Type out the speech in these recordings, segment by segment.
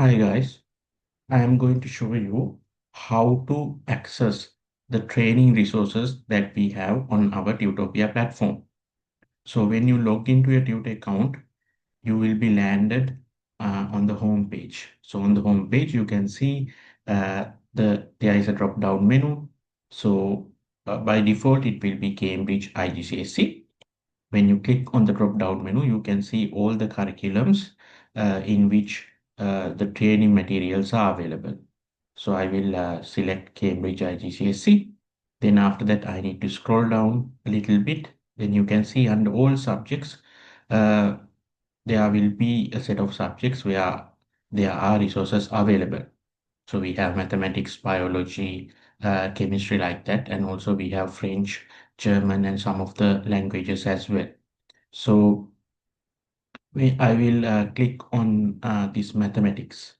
Hi guys, I am going to show you how to access the training resources that we have on our Tutopia platform. So when you log into your Tut account, you will be landed on the home page. So on the home page, you can see there is a drop down menu. So by default, it will be Cambridge IGCSE. When you click on the drop down menu, you can see all the curriculums in which the training materials are available. So I will select Cambridge IGCSE. Then after that, I need to scroll down a little bit. Then you can see under all subjects, uh, there will be a set of subjects where there are resources available. So we have mathematics, biology, chemistry like that. And also we have French, German, and some of the languages as well. So I will click on this mathematics,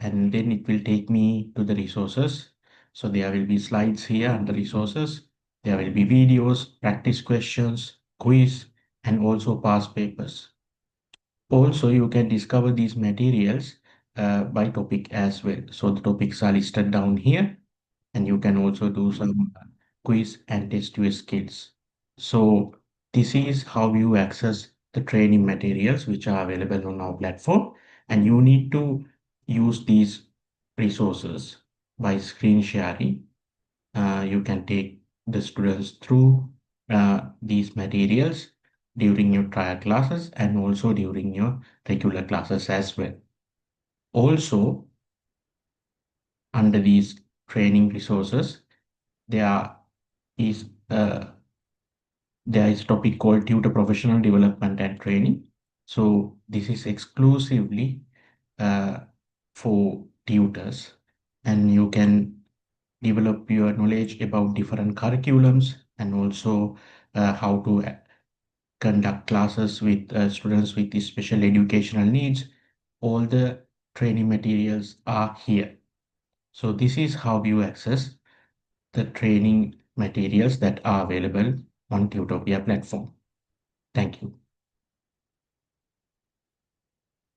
and then it will take me to the resources. So there will be slides here under resources. There will be videos, practice questions, quiz, and also past papers. Also, you can discover these materials by topic as well. So the topics are listed down here, and you can also do some quiz and test your skills. So this is how you access the training materials which are available on our platform, and you need to use these resources by screen sharing. You can take the students through these materials during your trial classes and also during your regular classes as well. Also, under these training resources, there is there is a topic called Tutor Professional Development and Training. So this is exclusively uh, for tutors, and you can develop your knowledge about different curriculums and also how to conduct classes with students with the special educational needs. All the training materials are here. So this is how you access the training materials that are available on Tutopia platform. Thank you.